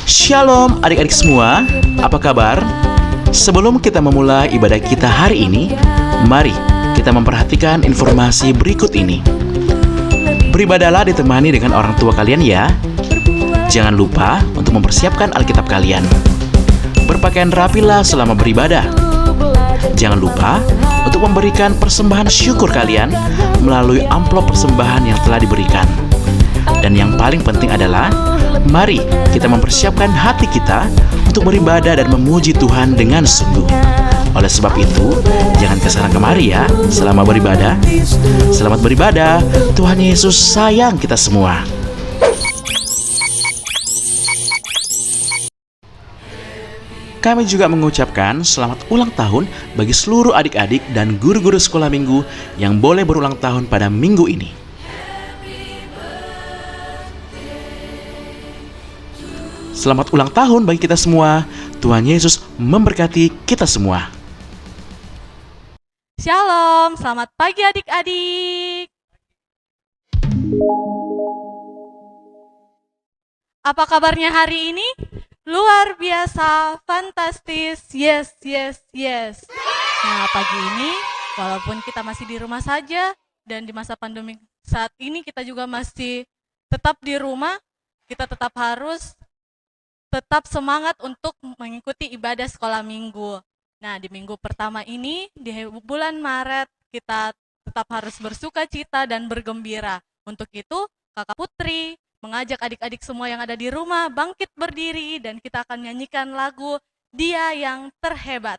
Shalom adik-adik semua, apa kabar? Sebelum kita memulai ibadah kita hari ini, mari kita memperhatikan informasi berikut ini. Beribadahlah ditemani dengan orang tua kalian ya. Jangan lupa untuk mempersiapkan Alkitab kalian. Berpakaian rapilah selama beribadah. Jangan lupa untuk memberikan persembahan syukur kalian melalui amplop persembahan yang telah diberikan. Dan yang paling penting adalah, mari kita mempersiapkan hati kita untuk beribadah dan memuji Tuhan dengan sungguh. Oleh sebab itu, jangan kesana kemari ya selama beribadah. Selamat beribadah, Tuhan Yesus sayang kita semua. Kami juga mengucapkan selamat ulang tahun bagi seluruh adik-adik dan guru-guru sekolah minggu yang boleh berulang tahun pada minggu ini. Selamat ulang tahun bagi kita semua. Tuhan Yesus memberkati kita semua. Shalom, selamat pagi adik-adik. Apa kabarnya hari ini? Luar biasa, fantastis, yes. Nah, pagi ini, walaupun kita masih di rumah saja, dan di masa pandemi saat ini kita juga masih tetap di rumah, kita tetap harus tetap semangat untuk mengikuti ibadah sekolah minggu. Nah, di minggu pertama ini, di bulan Maret, kita tetap harus bersuka cita dan bergembira. Untuk itu, Kakak Putri mengajak adik-adik semua yang ada di rumah bangkit berdiri dan kita akan nyanyikan lagu Dia yang Terhebat.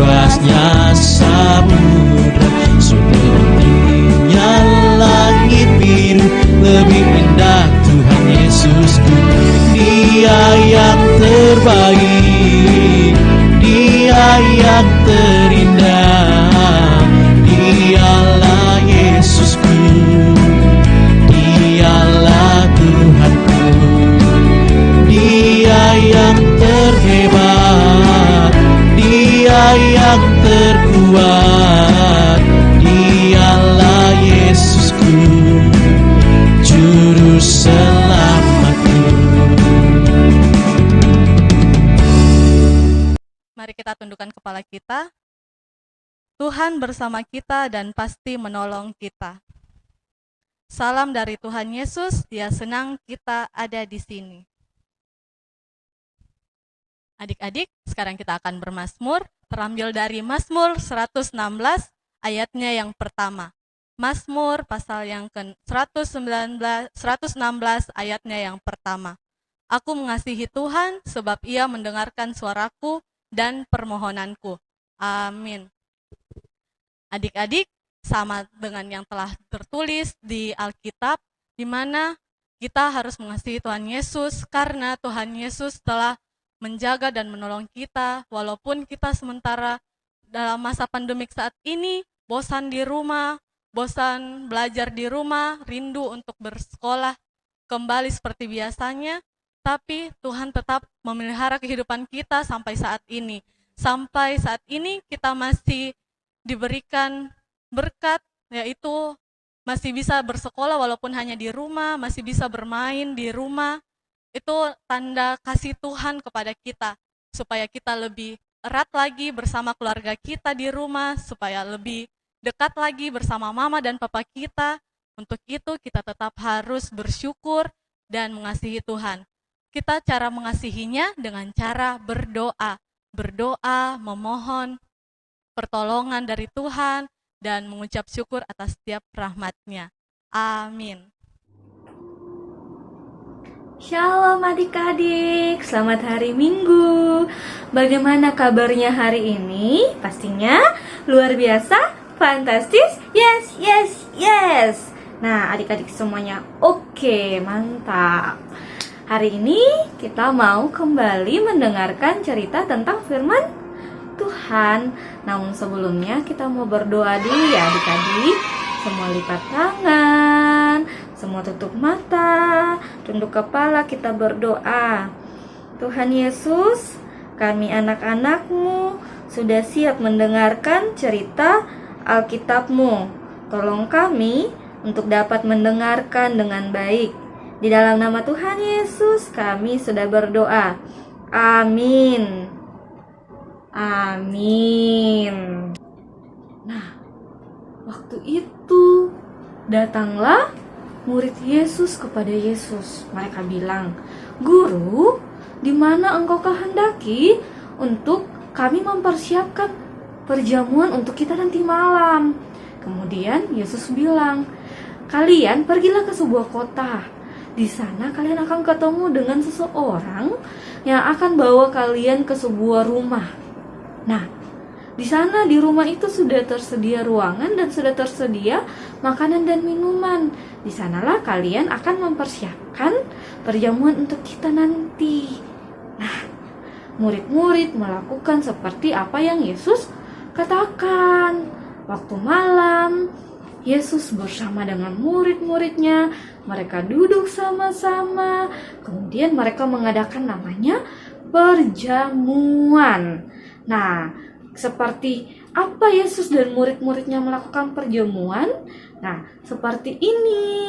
Luasnya samudra, setingginya langit biru, lebih indah Tuhan Yesusku. Dia yang terbaik, Dia yang terindah, Dialah Yesusku, Dialah Tuhanku. Dia yang terhebat, Dia yang terkuat, Dialah Yesusku, Juru Selamatku. Mari kita tundukkan kepala kita. Tuhan bersama kita dan pasti menolong kita. Salam dari Tuhan Yesus, Dia senang kita ada di sini. Adik-adik, sekarang kita akan bermazmur, terambil dari Mazmur 116 ayatnya yang pertama. Mazmur pasal yang ke-116 ayatnya yang pertama. Aku mengasihi Tuhan sebab Ia mendengarkan suaraku dan permohonanku. Amin. Adik-adik, sama dengan yang telah tertulis di Alkitab, di mana kita harus mengasihi Tuhan Yesus karena Tuhan Yesus telah menjaga dan menolong kita, walaupun kita sementara dalam masa pandemik saat ini, bosan di rumah, bosan belajar di rumah, rindu untuk bersekolah kembali seperti biasanya, tapi Tuhan tetap memelihara kehidupan kita sampai saat ini. Sampai saat ini kita masih diberikan berkat, yaitu masih bisa bersekolah walaupun hanya di rumah, masih bisa bermain di rumah. Itu tanda kasih Tuhan kepada kita, supaya kita lebih erat lagi bersama keluarga kita di rumah, supaya lebih dekat lagi bersama mama dan papa kita. Untuk itu kita tetap harus bersyukur dan mengasihi Tuhan. Kita cara mengasihinya dengan cara berdoa. Berdoa, memohon pertolongan dari Tuhan, dan mengucap syukur atas setiap rahmat-Nya. Amin. Shalom adik-adik, selamat hari Minggu. Bagaimana kabarnya hari ini? Pastinya luar biasa, fantastis, yes, yes, yes. Nah adik-adik semuanya oke, mantap. Hari ini kita mau kembali mendengarkan cerita tentang firman Tuhan. Namun sebelumnya kita mau berdoa dulu ya adik-adik. Semua lipat tangan, semua tutup mata, tunduk kepala, kita berdoa. Tuhan Yesus, kami anak-anak-Mu sudah siap mendengarkan cerita Alkitab-Mu. Tolong kami untuk dapat mendengarkan dengan baik. Di dalam nama Tuhan Yesus kami sudah berdoa. Amin. Amin. Nah, waktu itu datanglah murid Yesus kepada Yesus. Mereka bilang, "Guru, di mana engkau kehendaki untuk kami mempersiapkan perjamuan untuk kita nanti malam?" Kemudian Yesus bilang, "Kalian pergilah ke sebuah kota. Di sana kalian akan ketemu dengan seseorang yang akan bawa kalian ke sebuah rumah. Nah, di sana di rumah itu sudah tersedia ruangan dan sudah tersedia makanan dan minuman. Di sanalah kalian akan mempersiapkan perjamuan untuk kita nanti." Nah, murid-murid melakukan seperti apa yang Yesus katakan. Waktu malam, Yesus bersama dengan murid-muridnya, mereka duduk sama-sama. Kemudian mereka mengadakan namanya perjamuan. Nah, seperti apa Yesus dan murid-muridnya melakukan perjamuan? Nah, seperti ini.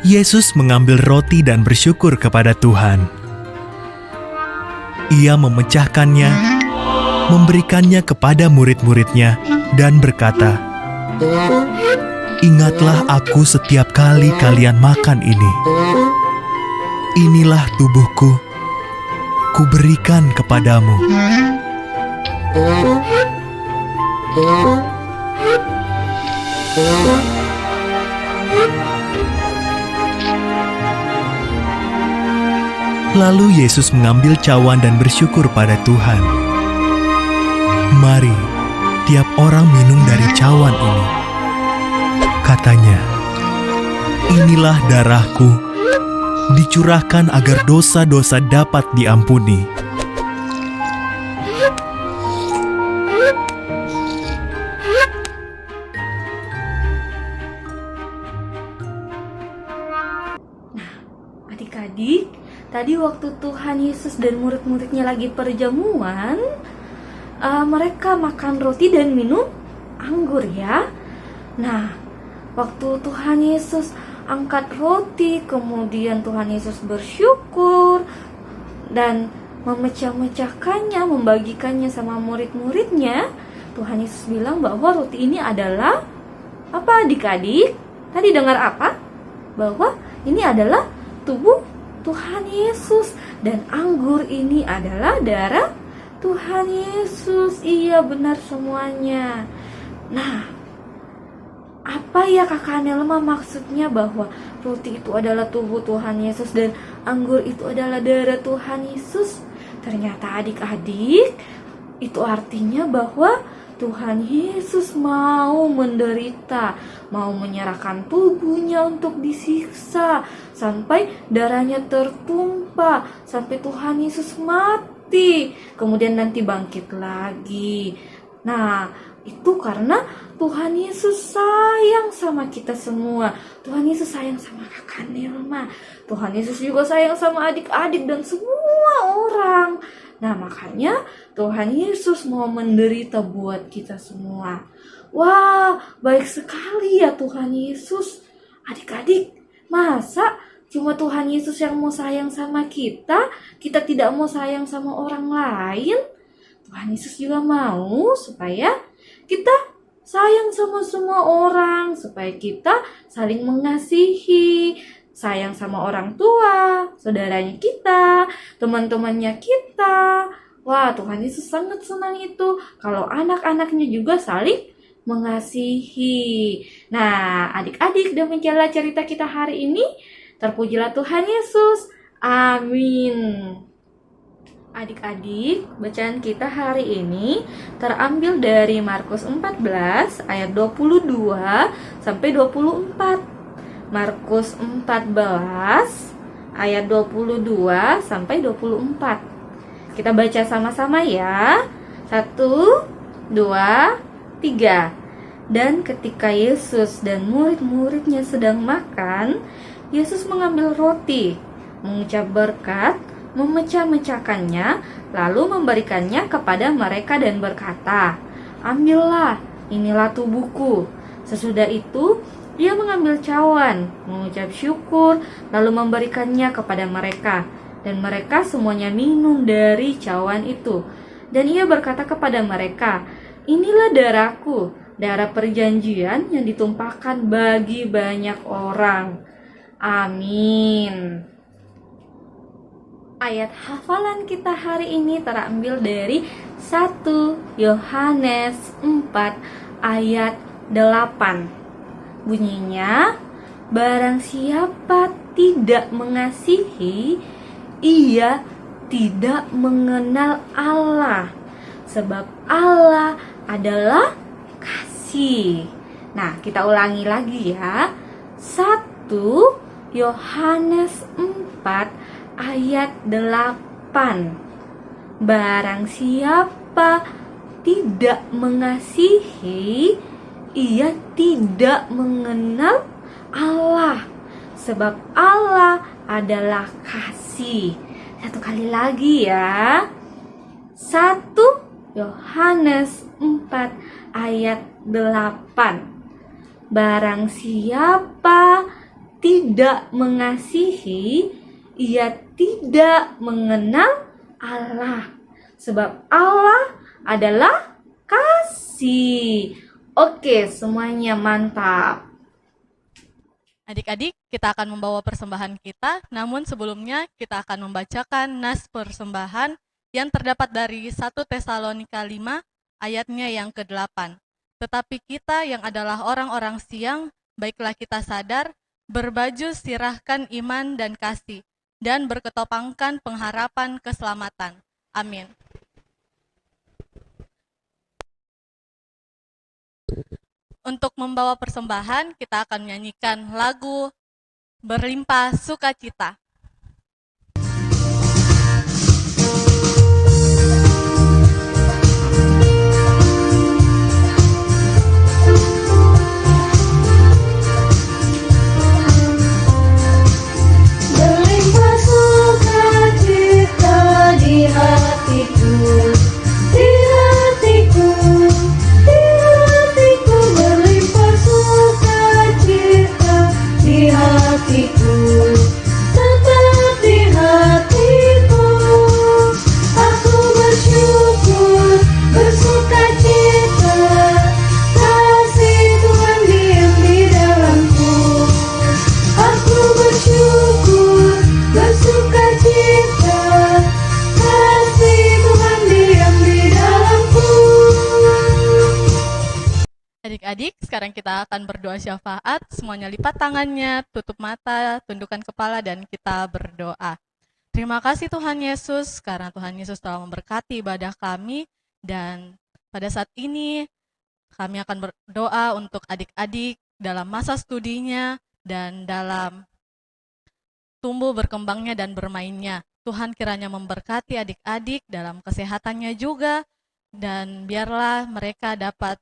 Yesus mengambil roti dan bersyukur kepada Tuhan. Ia memecahkannya, memberikannya kepada murid-muridnya, dan berkata, "Ingatlah aku setiap kali kalian makan ini. Inilah tubuhku, kuberikan kepadamu." Lalu Yesus mengambil cawan dan bersyukur pada Tuhan. "Mari, tiap orang minum dari cawan ini," katanya. "Inilah darahku, dicurahkan agar dosa-dosa dapat diampuni." Adik-adik, tadi waktu Tuhan Yesus dan murid-muridnya lagi perjamuan, mereka makan roti dan minum anggur ya. Nah, waktu Tuhan Yesus angkat roti, kemudian Tuhan Yesus bersyukur dan memecah-mecahkannya, membagikannya sama murid-muridnya. Tuhan Yesus bilang bahwa roti ini adalah apa adik-adik? Tadi dengar apa? Bahwa ini adalah tubuh Tuhan Yesus dan anggur ini adalah darah Tuhan Yesus. Iya, benar semuanya. Nah, apa ya Kakak Nelma maksudnya bahwa roti itu adalah tubuh Tuhan Yesus dan anggur itu adalah darah Tuhan Yesus? Ternyata adik-adik, itu artinya bahwa Tuhan Yesus mau menderita, mau menyerahkan tubuhnya untuk disiksa, sampai darahnya tertumpah, sampai Tuhan Yesus mati, kemudian nanti bangkit lagi. Nah, itu karena Tuhan Yesus sayang sama kita semua. Tuhan Yesus sayang sama Kakak Nilma. Tuhan Yesus juga sayang sama adik-adik dan semua orang. Nah, makanya Tuhan Yesus mau menderita buat kita semua. Wah, baik sekali ya Tuhan Yesus. Adik-adik, masa cuma Tuhan Yesus yang mau sayang sama kita? Kita tidak mau sayang sama orang lain? Tuhan Yesus juga mau supaya kita sayang sama semua orang, supaya kita saling mengasihi, sayang sama orang tua, saudaranya kita, teman-temannya kita. Wah, Tuhan Yesus sangat senang itu kalau anak-anaknya juga saling mengasihi. Nah, adik-adik, demikianlah cerita kita hari ini. Terpujilah Tuhan Yesus. Amin. Adik-adik, bacaan kita hari ini terambil dari Markus 14 ayat 22 sampai 24. Markus 14 ayat 22 sampai 24. Kita baca sama-sama ya. 1, 2, 3. Dan ketika Yesus dan murid-muridnya sedang makan, Yesus mengambil roti, mengucap berkat, memecah-mecahkannya, lalu memberikannya kepada mereka dan berkata, "Ambillah, inilah tubuhku." Sesudah itu, ia mengambil cawan, mengucap syukur, lalu memberikannya kepada mereka. Dan mereka semuanya minum dari cawan itu. Dan ia berkata kepada mereka, "Inilah darahku, darah perjanjian yang ditumpahkan bagi banyak orang." Amin. Ayat hafalan kita hari ini terambil dari 1 Yohanes 4 ayat 8. Bunyinya, barang siapa tidak mengasihi, ia tidak mengenal Allah, sebab Allah adalah kasih. Nah, kita ulangi lagi ya. 1 Yohanes 4 ayat 8. Barang siapa tidak mengasihi, ia tidak mengenal Allah, sebab Allah adalah kasih. Satu kali lagi ya. 1 Yohanes 4 ayat 8. Barang siapa tidak mengasihi, ia tidak mengenal Allah, sebab Allah adalah kasih. Oke, semuanya mantap. Adik-adik, kita akan membawa persembahan kita, namun sebelumnya kita akan membacakan nas persembahan yang terdapat dari 1 Tesalonika 5 ayatnya yang ke-8. Tetapi kita yang adalah orang-orang siang, baiklah kita sadar, berbaju sirahkan iman dan kasih, dan berketopangkan pengharapan keselamatan. Amin. Untuk membawa persembahan, kita akan menyanyikan lagu Berlimpah Sukacita. Berlimpah sukacita di hatiku, di hatiku, di hatiku. Berlimpah sukacita di hatiku, tetap di hatiku. Aku bersyukur, bersukacita, kasih Tuhan diam di dalamku. Aku bersyukur, bersukacita, kasih Tuhan diam di dalamku. Adik-adik, sekarang kita akan berdoa syafaat. Semuanya lipat tangannya, tutup mata, tundukkan kepala, dan kita berdoa. Terima kasih Tuhan Yesus, karena Tuhan Yesus telah memberkati ibadah kami. Dan pada saat ini, kami akan berdoa untuk adik-adik dalam masa studinya dan dalam tumbuh berkembangnya dan bermainnya. Tuhan kiranya memberkati adik-adik dalam kesehatannya juga, dan biarlah mereka dapat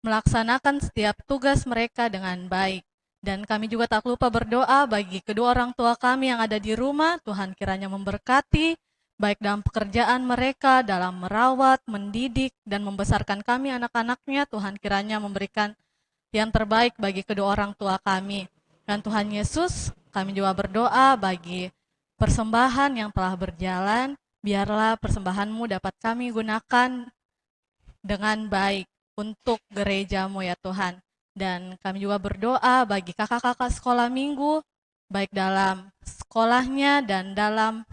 melaksanakan setiap tugas mereka dengan baik. Dan kami juga tak lupa berdoa bagi kedua orang tua kami yang ada di rumah. Tuhan kiranya memberkati, baik dalam pekerjaan mereka, dalam merawat, mendidik, dan membesarkan kami anak-anaknya. Tuhan kiranya memberikan yang terbaik bagi kedua orang tua kami. Dan Tuhan Yesus, kami juga berdoa bagi persembahan yang telah berjalan. Biarlah persembahan-Mu dapat kami gunakan dengan baik untuk gereja-Mu ya Tuhan. Dan kami juga berdoa bagi kakak-kakak sekolah minggu, baik dalam sekolahnya dan dalam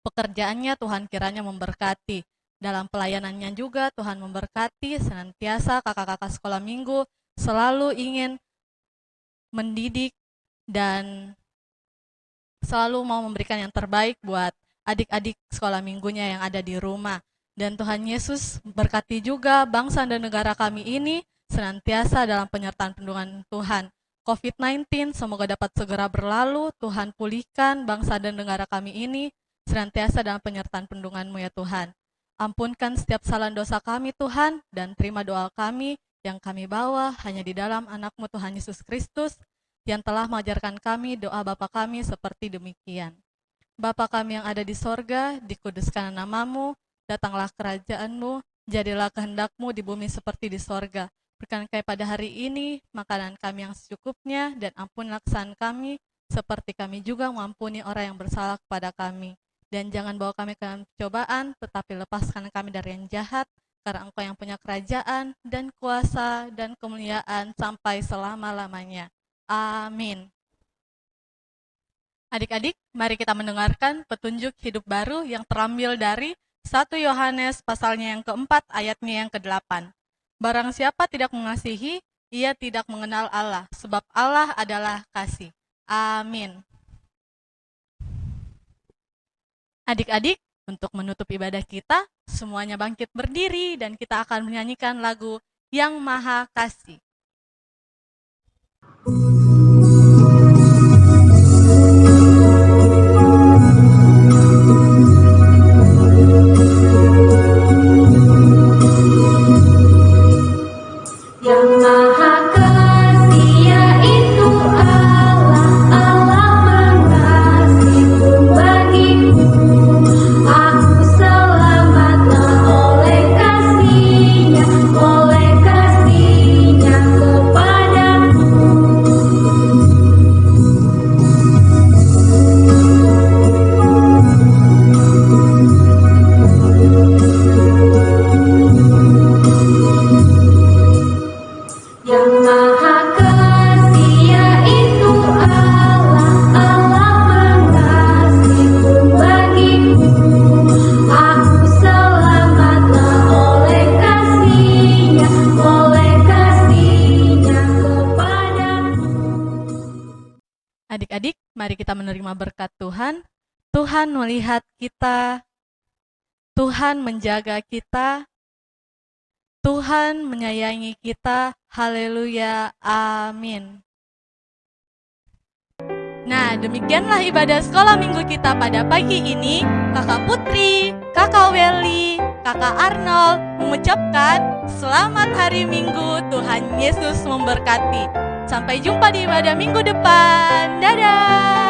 pekerjaannya. Tuhan kiranya memberkati. Dalam pelayanannya juga Tuhan memberkati, senantiasa kakak-kakak sekolah minggu selalu ingin mendidik dan selalu mau memberikan yang terbaik buat adik-adik sekolah minggunya yang ada di rumah. Dan Tuhan Yesus berkati juga bangsa dan negara kami ini senantiasa dalam penyertaan perlindungan Tuhan. COVID-19 semoga dapat segera berlalu, Tuhan pulihkan bangsa dan negara kami ini senantiasa dalam penyertaan perlindungan-Mu ya Tuhan. Ampunkan setiap kesalahan dosa kami Tuhan, dan terima doa kami yang kami bawa hanya di dalam anak-Mu Tuhan Yesus Kristus, yang telah mengajarkan kami doa Bapa kami seperti demikian. Bapa kami yang ada di sorga, dikuduskan nama-Mu, datanglah kerajaan-Mu, jadilah kehendak-Mu di bumi seperti di sorga. Berikan kami pada hari ini makanan kami yang secukupnya, dan ampunilah kesalahan kami, seperti kami juga mengampuni orang yang bersalah kepada kami. Dan jangan bawa kami ke dalam percobaan, tetapi lepaskan kami dari yang jahat, karena Engkau yang punya kerajaan, dan kuasa, dan kemuliaan sampai selama-lamanya. Amin. Adik-adik, mari kita mendengarkan petunjuk hidup baru yang terambil dari 1 Yohanes pasalnya yang keempat, ayatnya yang ke-8. Barang siapa tidak mengasihi, ia tidak mengenal Allah, sebab Allah adalah kasih. Amin. Adik-adik, untuk menutup ibadah kita, semuanya bangkit berdiri dan kita akan menyanyikan lagu Yang Maha Kasih. Yang Maha Kasih yaitu Allah, Allah mengasihiku bagiku. Aku selamatlah oleh kasih-Nya kepadaku. Yang Maha Kasih yaitu Allah, Allah mengasihiku bagiku. Aku selamatlah oleh kasih-Nya kepadaku. Adik-adik, mari kita menerima berkat Tuhan. Tuhan melihat kita, Tuhan menjaga kita, Tuhan menyayangi kita. Haleluya, amin. Nah, demikianlah ibadah sekolah minggu kita pada pagi ini. Kakak Putri, Kakak Welly, Kakak Arnold mengucapkan selamat hari Minggu, Tuhan Yesus memberkati. Sampai jumpa di ibadah minggu depan. Dadah!